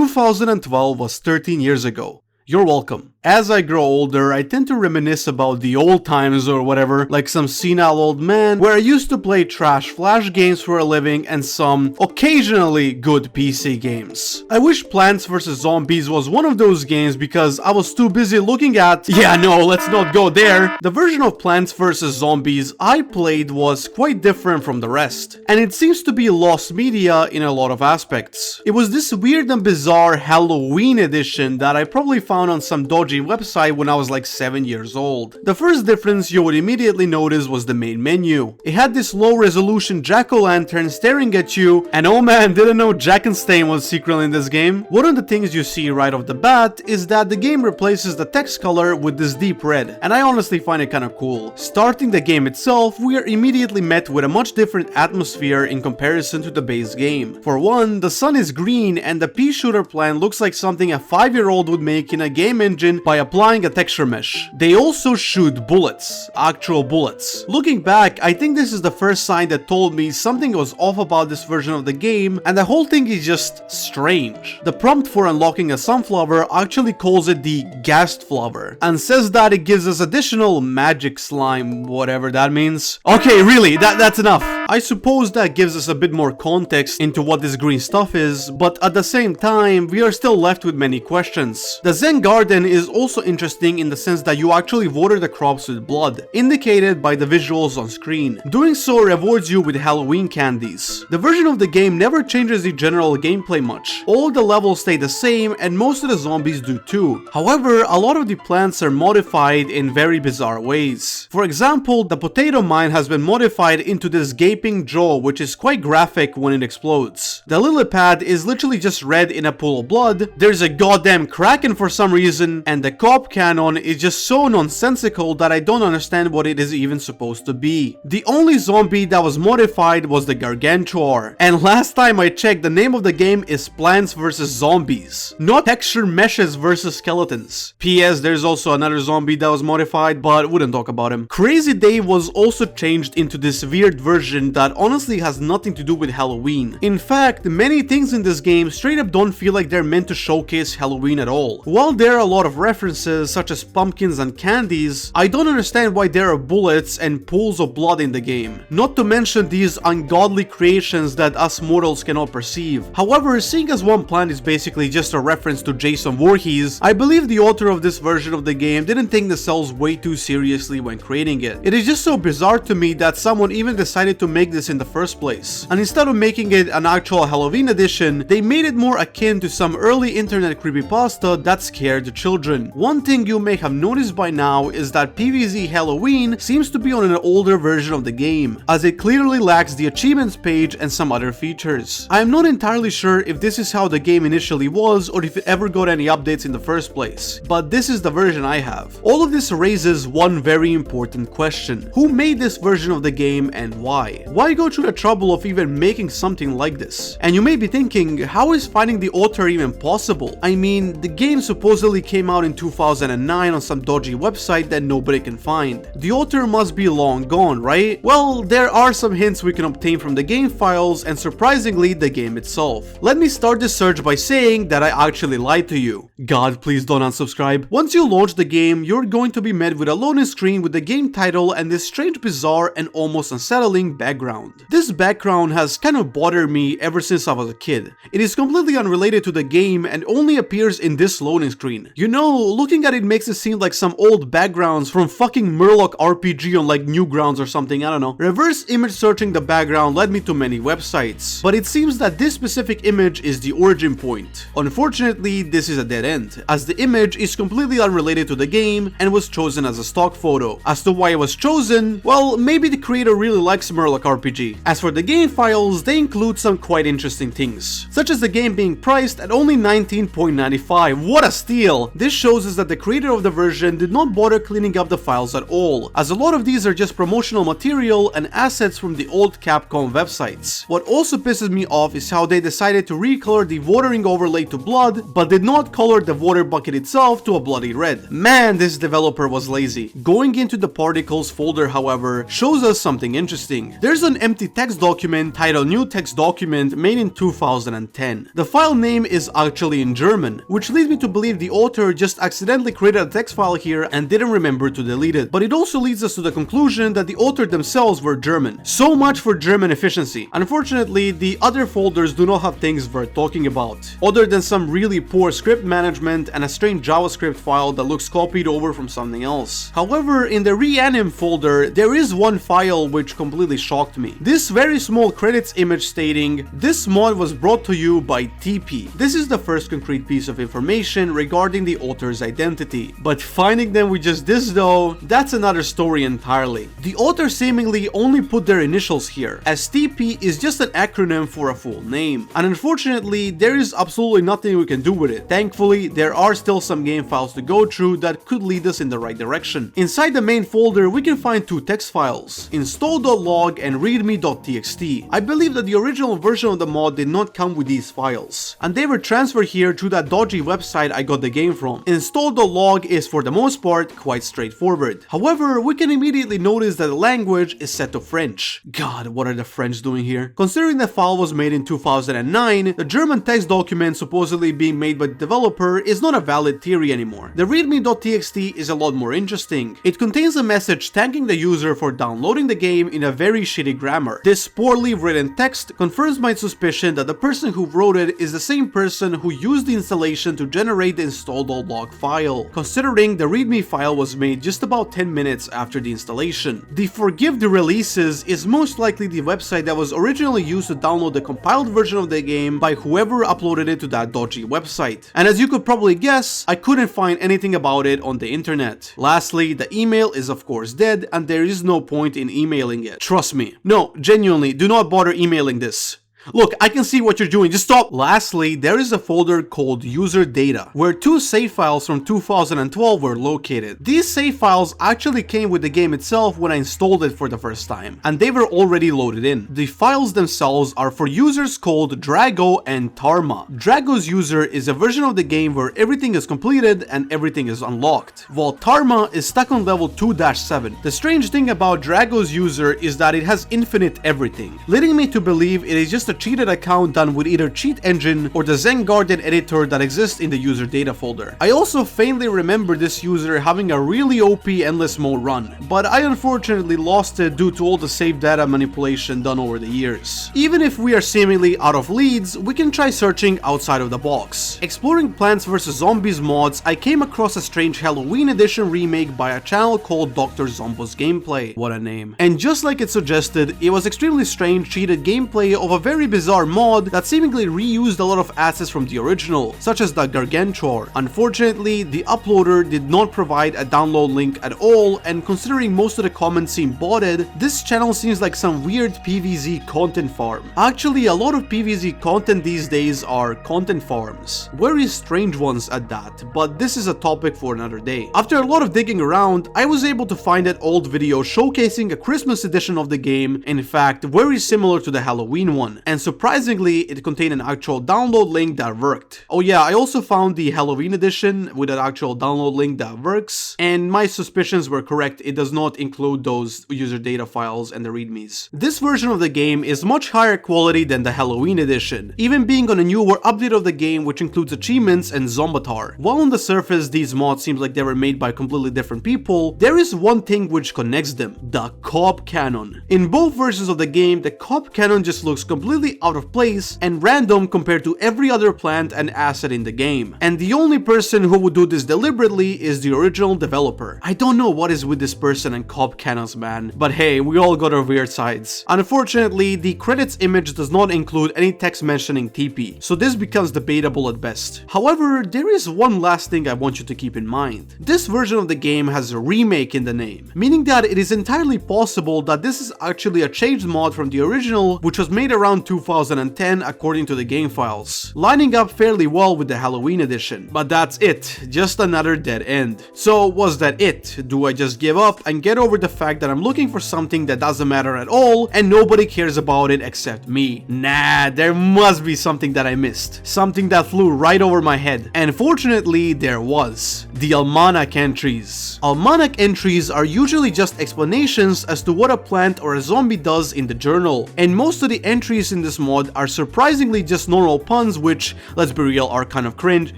2012 was 13 years ago. You're welcome. As I grow older, I tend to reminisce about the old times or whatever, like some senile old man, where I used to play trash flash games for a living and some occasionally good PC games. I wish Plants vs. Zombies was one of those games because I was too busy looking at— yeah, no, let's not go there. The version of Plants vs. Zombies I played was quite different from the rest, and it seems to be lost media in a lot of aspects. It was this weird and bizarre Halloween edition that I probably found on some dodgy website when I was like 7 years old. The first difference you would immediately notice was the main menu. It had this low-resolution jack-o'-lantern staring at you, and oh man, didn't know Jackenstein was secretly in this game. One of the things you see right off the bat is that the game replaces the text color with this deep red, and I honestly find it kinda cool. Starting the game itself, we are immediately met with a much different atmosphere in comparison to the base game. For one, the sun is green and the pea shooter plan looks like something a 5-year-old would make in a game engine by applying a texture mesh. They also shoot bullets, actual bullets. Looking back, I think this is the first sign that told me something was off about this version of the game, and the whole thing is just strange. The prompt for unlocking a sunflower actually calls it the gassed flower, and says that it gives us additional magic slime, whatever that means. Okay, really, that's enough. I suppose that gives us a bit more context into what this green stuff is, but at the same time, we are still left with many questions. The Zen Garden is also interesting in the sense that you actually water the crops with blood, indicated by the visuals on screen. Doing so rewards you with Halloween candies. The version of the game never changes the general gameplay much. All the levels stay the same and most of the zombies do too. However, a lot of the plants are modified in very bizarre ways. For example, the potato mine has been modified into this gaping jaw, which is quite graphic when it explodes. The lily pad is literally just red in a pool of blood. There's a goddamn kraken for some reason, and the cop cannon is just so nonsensical that I don't understand what it is even supposed to be. The only zombie that was modified was the Gargantuar, and last time I checked, the name of the game is Plants vs. Zombies, not Texture Meshes vs. Skeletons. P.S. There's also another zombie that was modified, but wouldn't talk about him. Crazy Dave was also changed into this weird version that honestly has nothing to do with Halloween. In fact, many things in this game straight up don't feel like they're meant to showcase Halloween at all. While there are a lot of references such as pumpkins and candies, I don't understand why there are bullets and pools of blood in the game. Not to mention these ungodly creations that us mortals cannot perceive. However, seeing as one plant is basically just a reference to Jason Voorhees, I believe the author of this version of the game didn't take themselves way too seriously when creating it. It is just so bizarre to me that someone even decided to make this in the first place. And instead of making it an actual Halloween edition, they made it more akin to some early internet creepypasta that scared children. One thing you may have noticed by now is that PvZ Halloween seems to be on an older version of the game, as it clearly lacks the achievements page and some other features. I am not entirely sure if this is how the game initially was or if it ever got any updates in the first place, but this is the version I have. All of this raises one very important question. Who made this version of the game and why? Why go through the trouble of even making something like this? And you may be thinking, how is finding the author even possible? I mean, the game supposedly came out in 2009 on some dodgy website that nobody can find. The author must be long gone, right? Well, there are some hints we can obtain from the game files and surprisingly the game itself. Let me start this search by saying that I actually lied to you. God, please don't unsubscribe. Once you launch the game, you're going to be met with a loading screen with the game title and this strange, bizarre and almost unsettling background. This background has kind of bothered me ever since I was a kid. It is completely unrelated to the game and only appears in this loading screen. You know, looking at it makes it seem like some old backgrounds from fucking Murloc RPG on like Newgrounds or something, I don't know. Reverse image searching the background led me to many websites, but it seems that this specific image is the origin point. Unfortunately, this is a dead end, as the image is completely unrelated to the game and was chosen as a stock photo. As to why it was chosen, well, maybe the creator really likes Murloc RPG. As for the game files, they include some quite interesting things, such as the game being priced at only $19.95. What a steal! This shows us that the creator of the version did not bother cleaning up the files at all, as a lot of these are just promotional material and assets from the old Capcom websites. What also pisses me off is how they decided to recolor the watering overlay to blood, but did not color the water bucket itself to a bloody red. Man, this developer was lazy. Going into the particles folder, however, shows us something interesting. there's an empty text document titled New Text Document made in 2010. The file name is actually in German, which leads me to believe the author just accidentally created a text file here and didn't remember to delete it. But it also leads us to the conclusion that the author themselves were German. So much for German efficiency. Unfortunately, the other folders do not have things worth talking about, other than some really poor script management and a strange JavaScript file that looks copied over from something else. However, in the Reanim folder, there is one file which completely shocked me. This very small credits image stating, "This mod was brought to you by TP." This is the first concrete piece of information regarding the author's identity. But finding them with just this though, that's another story entirely. The author seemingly only put their initials here, as TP is just an acronym for a full name. And unfortunately, there is absolutely nothing we can do with it. Thankfully, there are still some game files to go through that could lead us in the right direction. Inside the main folder, we can find two text files, install.log and readme.txt. I believe that the original version of the mod did not come with these files, and they were transferred here through that dodgy website I got the game from. Install.log is for the most part quite straightforward. However, we can immediately notice that the language is set to French. God, what are the French doing here? Considering the file was made in 2009, the German text document supposedly being made by the developer is not a valid theory anymore. The readme.txt is a lot more interesting. It contains a message thanking the user for downloading the game in a very shitty grammar. This poorly written text confirms my suspicion that the person who wrote it is the same person who used the installation to generate the install.log file, considering the readme file was made just about 10 minutes after the installation. The Forgive the Releases is most likely the website that was originally used to download the compiled version of the game by whoever uploaded it to that dodgy website. And as you could probably guess, I couldn't find anything about it on the internet. Lastly, the email is of course dead and there is no point in emailing it. Trust me. No, genuinely, do not bother emailing this. Look, I can see what you're doing, just stop! Lastly, there is a folder called User Data, where two save files from 2012 were located. These save files actually came with the game itself when I installed it for the first time, and they were already loaded in. The files themselves are for users called Drago and Tarma. Drago's user is a version of the game where everything is completed and everything is unlocked, while Tarma is stuck on level 2-7. The strange thing about Drago's user is that it has infinite everything, leading me to believe it is just a cheated account done with either Cheat Engine or the Zen Garden editor that exists in the user data folder. I also faintly remember this user having a really OP endless mode run, but I unfortunately lost it due to all the save data manipulation done over the years. Even if we are seemingly out of leads, we can try searching outside of the box. Exploring Plants vs Zombies mods, I came across a strange Halloween edition remake by a channel called Dr. Zombo's Gameplay. What a name. And just like it suggested, it was extremely strange cheated gameplay of a very bizarre mod that seemingly reused a lot of assets from the original, such as the Gargantuar. Unfortunately, the uploader did not provide a download link at all, and considering most of the comments seem botted, this channel seems like some weird PvZ content farm. Actually, a lot of PvZ content these days are content farms. Very strange ones at that, but this is a topic for another day. After a lot of digging around, I was able to find an old video showcasing a Christmas edition of the game, in fact, very similar to the Halloween one, and surprisingly, it contained an actual download link that worked. Oh yeah, I also found the Halloween edition with an actual download link that works, and my suspicions were correct, it does not include those user data files and the readmes. This version of the game is much higher quality than the Halloween edition, even being on a newer update of the game which includes achievements and Zombatar. While on the surface these mods seem like they were made by completely different people, there is one thing which connects them: the cop cannon. In both versions of the game, the cop cannon just looks completely out of place and random compared to every other plant and asset in the game. And the only person who would do this deliberately is the original developer. I don't know what is with this person and cop cannons, man, but hey, we all got our weird sides. Unfortunately, the credits image does not include any text mentioning TP, so this becomes debatable at best. However, there is one last thing I want you to keep in mind. This version of the game has a remake in the name, meaning that it is entirely possible that this is actually a changed mod from the original, which was made around 2010 according to the game files, lining up fairly well with the Halloween edition. But that's it, just another dead end. So was that it? Do I just give up and get over the fact that I'm looking for something that doesn't matter at all and nobody cares about it except me? Nah, there must be something that I missed. Something that flew right over my head. And fortunately, there was. The Almanac entries. Almanac entries are usually just explanations as to what a plant or a zombie does in the journal. And most of the entries in this mod are surprisingly just normal puns which, let's be real, are kind of cringe,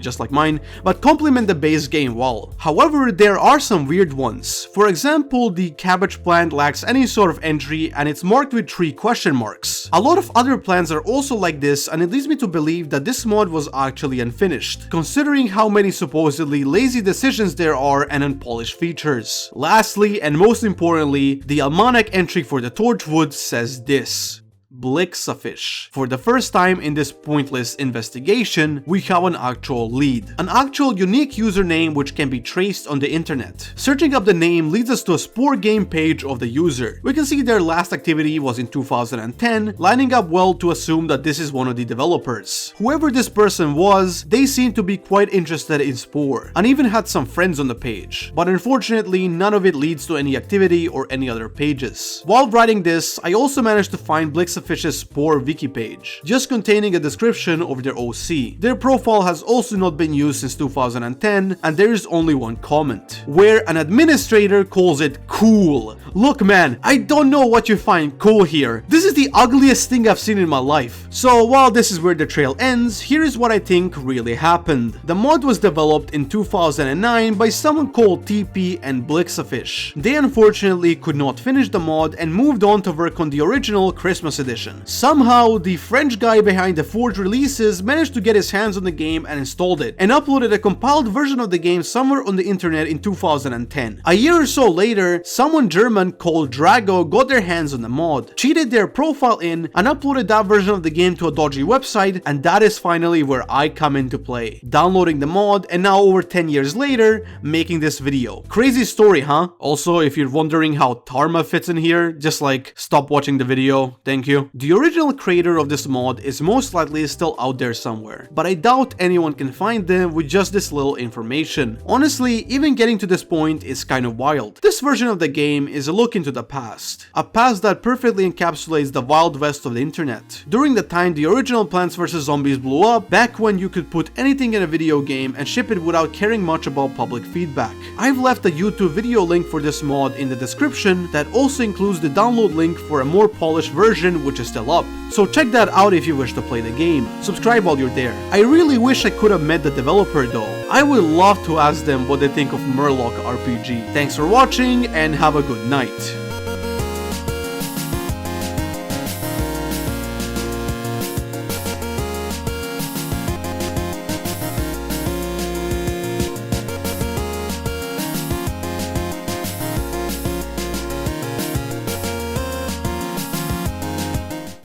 just like mine, but complement the base game well. However, there are some weird ones. For example, the cabbage plant lacks any sort of entry and it's marked with 3 question marks. A lot of other plants are also like this, and it leads me to believe that this mod was actually unfinished, considering how many supposedly lazy decisions there are and unpolished features. Lastly, and most importantly, the Almanac entry for the Torchwood says this: Blixafish. For the first time in this pointless investigation, we have an actual lead. An actual unique username which can be traced on the internet. Searching up the name leads us to a Spore game page of the user. We can see their last activity was in 2010, lining up well to assume that this is one of the developers. Whoever this person was, they seem to be quite interested in Spore, and even had some friends on the page. But unfortunately, none of it leads to any activity or any other pages. While writing this, I also managed to find Blixafish's Spore wiki page, just containing a description of their OC. Their profile has also not been used since 2010, and there is only one comment, where an administrator calls it cool. Look man, I don't know what you find cool here. This is the ugliest thing I've seen in my life. So while this is where the trail ends, here is what I think really happened. The mod was developed in 2009 by someone called TP and Blixafish. They unfortunately could not finish the mod and moved on to work on the original Christmas edition. Somehow, the French guy behind the forged releases managed to get his hands on the game and installed it, and uploaded a compiled version of the game somewhere on the internet in 2010. A year or so later, someone German called Drago got their hands on the mod, cheated their profile in, and uploaded that version of the game to a dodgy website, and that is finally where I come into play. Downloading the mod, and now over 10 years later, making this video. Crazy story, huh? Also, if you're wondering how Tarma fits in here, just like, stop watching the video, thank you. The original creator of this mod is most likely still out there somewhere, but I doubt anyone can find them with just this little information. Honestly, even getting to this point is kind of wild. This version of the game is a look into the past. A past that perfectly encapsulates the wild west of the internet. During the time the original Plants vs Zombies blew up, back when you could put anything in a video game and ship it without caring much about public feedback. I've left a YouTube video link for this mod in the description that also includes the download link for a more polished version which is still up. So check that out if you wish to play the game. Subscribe while you're there. I really wish I could have met the developer though. I would love to ask them what they think of Murloc RPG. Thanks for watching and have a good night.